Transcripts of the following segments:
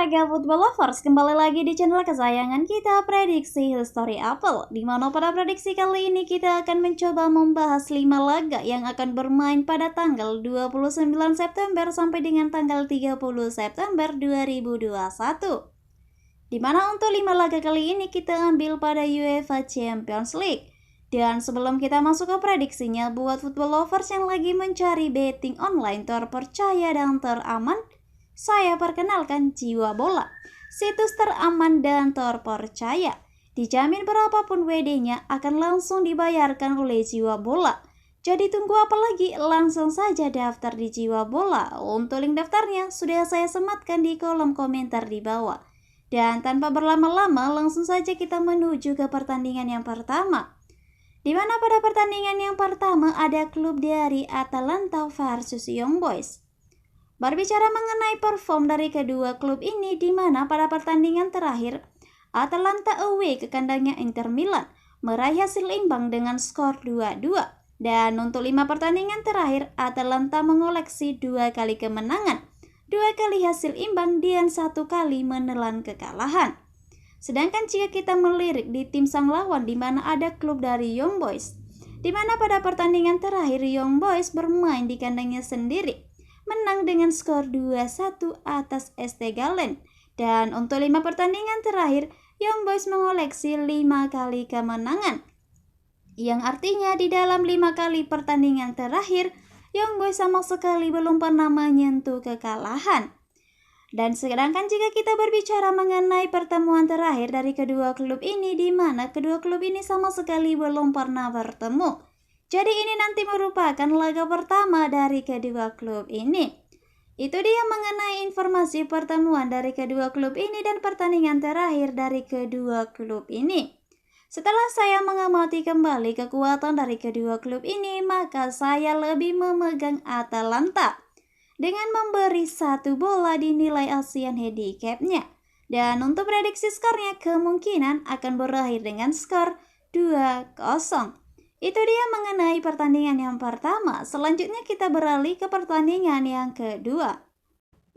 olahraga football lovers, kembali lagi di channel kesayangan kita, Prediksi History Apple, di mana pada prediksi kali ini kita akan mencoba membahas 5 laga yang akan bermain pada tanggal 29 September sampai dengan tanggal 30 September 2021. Di mana untuk 5 laga kali ini kita ambil pada UEFA Champions League. Dan sebelum kita masuk ke prediksinya, buat football lovers yang lagi mencari betting online terpercaya dan teraman, saya perkenalkan Jiwa Bola, situs teraman dan terpercaya. Dijamin berapapun WD-nya akan langsung dibayarkan oleh Jiwa Bola. Jadi tunggu apa lagi? Langsung saja daftar di Jiwa Bola. Untuk link daftarnya sudah saya sematkan di kolom komentar di bawah. Dan tanpa berlama-lama, langsung saja kita menuju ke pertandingan yang pertama. Di mana pada pertandingan yang pertama ada klub dari Atalanta versus Young Boys. Berbicara mengenai perform dari kedua klub ini, di mana pada pertandingan terakhir Atalanta away ke kandangnya Inter Milan meraih hasil imbang dengan skor 2-2. Dan untuk 5 pertandingan terakhir Atalanta mengoleksi 2 kali kemenangan, 2 kali hasil imbang dan 1 kali menelan kekalahan. Sedangkan jika kita melirik di tim sang lawan, di mana ada klub dari Young Boys, di mana pada pertandingan terakhir Young Boys bermain di kandangnya sendiri, menang dengan skor 2-1 atas ST Gallen. Dan untuk 5 pertandingan terakhir, Young Boys mengoleksi 5 kali kemenangan. Yang artinya di dalam 5 kali pertandingan terakhir, Young Boys sama sekali belum pernah menyentuh kekalahan. Dan sedangkan jika kita berbicara mengenai pertemuan terakhir dari kedua klub ini, di mana kedua klub ini sama sekali belum pernah bertemu. Jadi ini nanti merupakan laga pertama dari kedua klub ini. Itu dia mengenai informasi pertemuan dari kedua klub ini dan pertandingan terakhir dari kedua klub ini. Setelah saya mengamati kembali kekuatan dari kedua klub ini, maka saya lebih memegang Atalanta dengan memberi 1 bola di nilai Asian handicap-nya. Dan untuk prediksi skornya kemungkinan akan berakhir dengan skor 2-0. Itu dia mengenai pertandingan yang pertama. Selanjutnya kita beralih ke pertandingan yang kedua.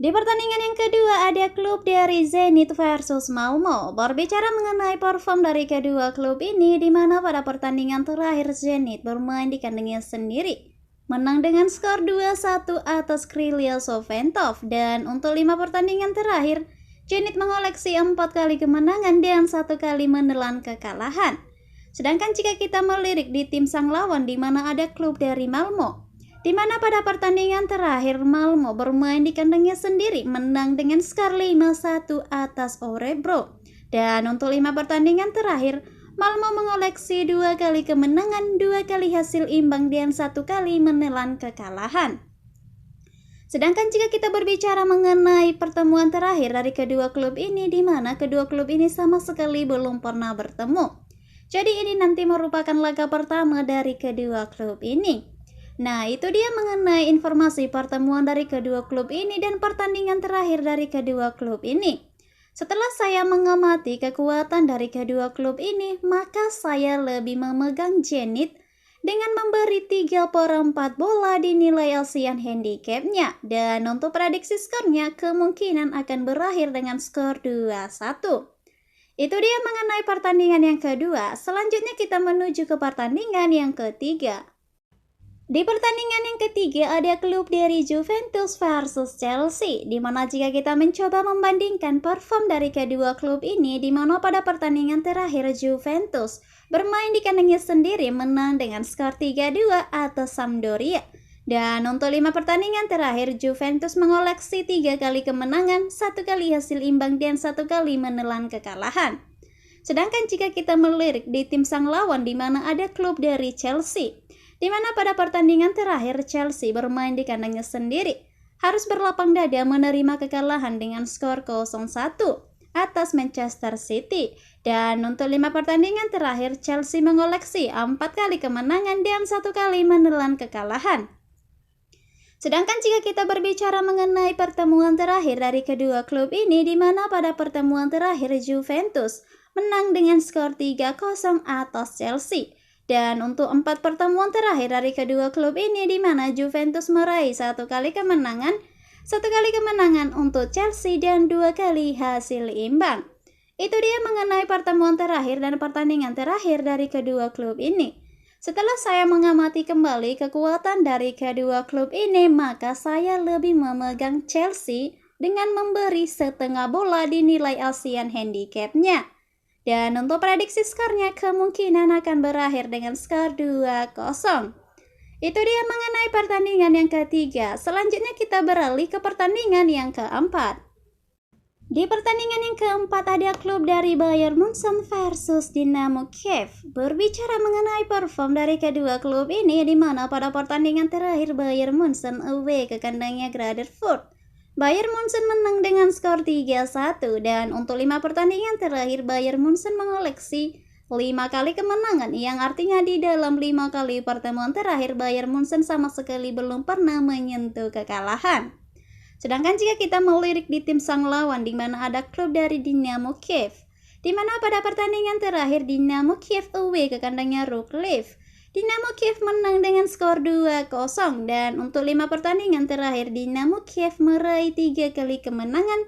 Di pertandingan yang kedua ada klub dari Zenit versus Malmo. Berbicara mengenai perform dari kedua klub ini, di mana pada pertandingan terakhir Zenit bermain di kandangnya sendiri, menang dengan skor 2-1 atas Krylia Soventov. Dan untuk 5 pertandingan terakhir, Zenit mengoleksi 4 kali kemenangan dan 1 kali menelan kekalahan. Sedangkan jika kita melirik di tim sang lawan, di mana ada klub dari Malmo, di mana pada pertandingan terakhir Malmo bermain di kandangnya sendiri, menang dengan skor 5-1 atas Örebro. Dan untuk 5 pertandingan terakhir, Malmo mengoleksi 2 kali kemenangan, 2 kali hasil imbang dan 1 kali menelan kekalahan. Sedangkan jika kita berbicara mengenai pertemuan terakhir dari kedua klub ini, di mana kedua klub ini sama sekali belum pernah bertemu. Jadi ini nanti merupakan laga pertama dari kedua klub ini. Nah, itu dia mengenai informasi pertemuan dari kedua klub ini dan pertandingan terakhir dari kedua klub ini. Setelah saya mengamati kekuatan dari kedua klub ini, maka saya lebih memegang Zenit dengan memberi 3/4 bola di nilai Asian handicap-nya. Dan untuk prediksi skornya kemungkinan akan berakhir dengan skor 2-1. Itu dia mengenai pertandingan yang kedua. Selanjutnya kita menuju ke pertandingan yang ketiga. Di pertandingan yang ketiga ada klub dari Juventus versus Chelsea, di mana jika kita mencoba membandingkan perform dari kedua klub ini, di mana pada pertandingan terakhir Juventus bermain di kandangnya sendiri, menang dengan skor 3-2 atas Sampdoria. Dan untuk 5 pertandingan terakhir Juventus mengoleksi 3 kali kemenangan, 1 kali hasil imbang dan 1 kali menelan kekalahan. Sedangkan jika kita melirik di tim sang lawan, di mana ada klub dari Chelsea, di mana pada pertandingan terakhir Chelsea bermain di kandangnya sendiri, harus berlapang dada menerima kekalahan dengan skor 0-1 atas Manchester City. Dan untuk 5 pertandingan terakhir Chelsea mengoleksi 4 kali kemenangan dan 1 kali menelan kekalahan. Sedangkan jika kita berbicara mengenai pertemuan terakhir dari kedua klub ini, di mana pada pertemuan terakhir Juventus menang dengan skor 3-0 atas Chelsea. Dan untuk 4 pertemuan terakhir dari kedua klub ini, di mana Juventus meraih 1 kali kemenangan, 1 kali kemenangan untuk Chelsea dan 2 kali hasil imbang. Itu dia mengenai pertemuan terakhir dan pertandingan terakhir dari kedua klub ini. Setelah saya mengamati kembali kekuatan dari kedua klub ini, maka saya lebih memegang Chelsea dengan memberi setengah bola di nilai Asian Handicap-nya. Dan untuk prediksi skornya kemungkinan akan berakhir dengan skor 2-0. Itu dia mengenai pertandingan yang ketiga. Selanjutnya kita beralih ke pertandingan yang keempat. Di pertandingan yang keempat ada klub dari Bayern Munchen versus Dynamo Kiev. Berbicara mengenai perform dari kedua klub ini, di mana pada pertandingan terakhir Bayern Munchen away ke kandangnya Graderfurt, Bayern Munchen menang dengan skor 3-1, dan untuk 5 pertandingan terakhir Bayern Munchen mengoleksi 5 kali kemenangan, yang artinya di dalam 5 kali pertemuan terakhir Bayern Munchen sama sekali belum pernah menyentuh kekalahan. Sedangkan jika kita melirik di tim sang lawan, di mana ada klub dari Dynamo Kiev, di mana pada pertandingan terakhir Dynamo Kiev away ke kandangnya Rukliv, Dynamo Kiev menang dengan skor 2-0, dan untuk 5 pertandingan terakhir Dynamo Kiev meraih 3 kali kemenangan,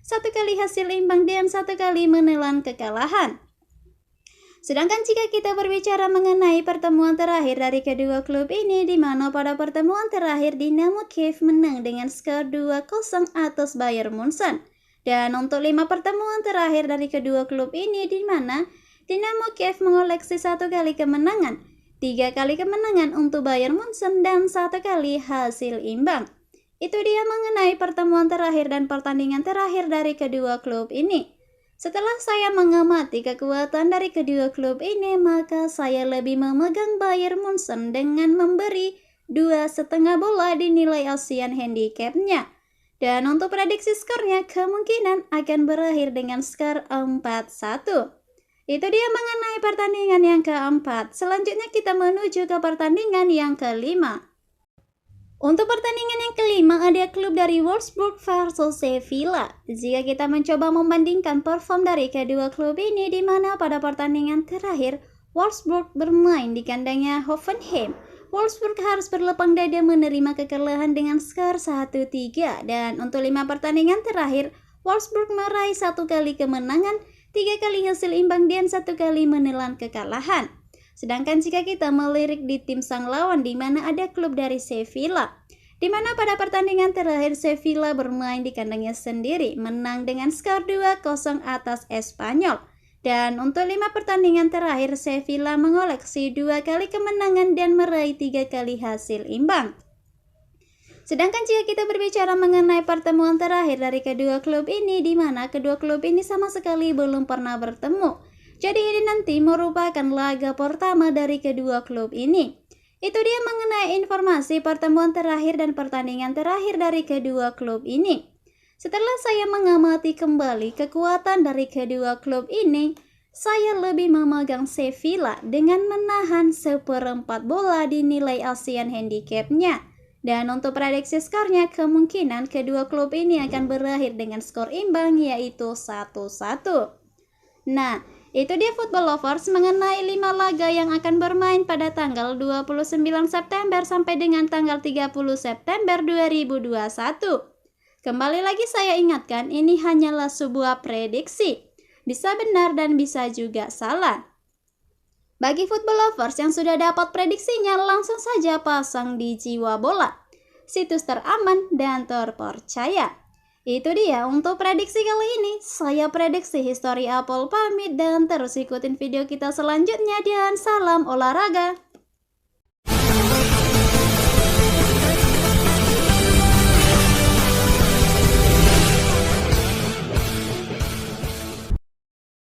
1 kali hasil imbang, dan 1 kali menelan kekalahan. Sedangkan jika kita berbicara mengenai pertemuan terakhir dari kedua klub ini, di mana pada pertemuan terakhir Dynamo Kiev menang dengan skor 2-0 atas Bayern Munchen. Dan untuk 5 pertemuan terakhir dari kedua klub ini, di mana Dynamo Kiev mengoleksi 1 kali kemenangan, 3 kali kemenangan untuk Bayern Munchen, dan 1 kali hasil imbang. Itu dia mengenai pertemuan terakhir dan pertandingan terakhir dari kedua klub ini. Setelah saya mengamati kekuatan dari kedua klub ini, maka saya lebih memegang Bayern Munchen dengan memberi 2,5 bola di nilai Asian Handicap-nya. Dan untuk prediksi skornya kemungkinan akan berakhir dengan skor 4-1. Itu dia mengenai pertandingan yang keempat. Selanjutnya kita menuju ke pertandingan yang kelima. Untuk pertandingan yang kelima ada klub dari Wolfsburg versus Sevilla. Jika kita mencoba membandingkan perform dari kedua klub ini, di mana pada pertandingan terakhir Wolfsburg bermain di kandangnya Hoffenheim, Wolfsburg harus berlapang dada menerima kekalahan dengan skor 1-3, dan untuk 5 pertandingan terakhir Wolfsburg meraih 1 kali kemenangan, 3 kali hasil imbang, dan 1 kali menelan kekalahan. Sedangkan jika kita melirik di tim sang lawan, di mana ada klub dari Sevilla, di mana pada pertandingan terakhir Sevilla bermain di kandangnya sendiri, menang dengan skor 2-0 atas Espanyol. Dan untuk 5 pertandingan terakhir Sevilla mengoleksi 2 kali kemenangan dan meraih 3 kali hasil imbang. Sedangkan jika kita berbicara mengenai pertemuan terakhir dari kedua klub ini, di mana kedua klub ini sama sekali belum pernah bertemu. Jadi ini nanti merupakan laga pertama dari kedua klub ini. Itu dia mengenai informasi pertemuan terakhir dan pertandingan terakhir dari kedua klub ini. Setelah saya mengamati kembali kekuatan dari kedua klub ini, saya lebih memegang Sevilla dengan menahan 1/4 bola di nilai Asian Handicap-nya. Dan untuk prediksi skornya kemungkinan kedua klub ini akan berakhir dengan skor imbang, yaitu 1-1. Nah, itu dia Football Lovers mengenai 5 laga yang akan bermain pada tanggal 29 September sampai dengan tanggal 30 September 2021. Kembali lagi saya ingatkan, ini hanyalah sebuah prediksi. Bisa benar dan bisa juga salah. Bagi Football Lovers yang sudah dapat prediksinya, langsung saja pasang di Jiwa Bola, situs teraman dan terpercaya. Itu dia untuk prediksi kali ini. Saya prediksi History Apple pamit, dan terus ikutin video kita selanjutnya, dan salam olahraga.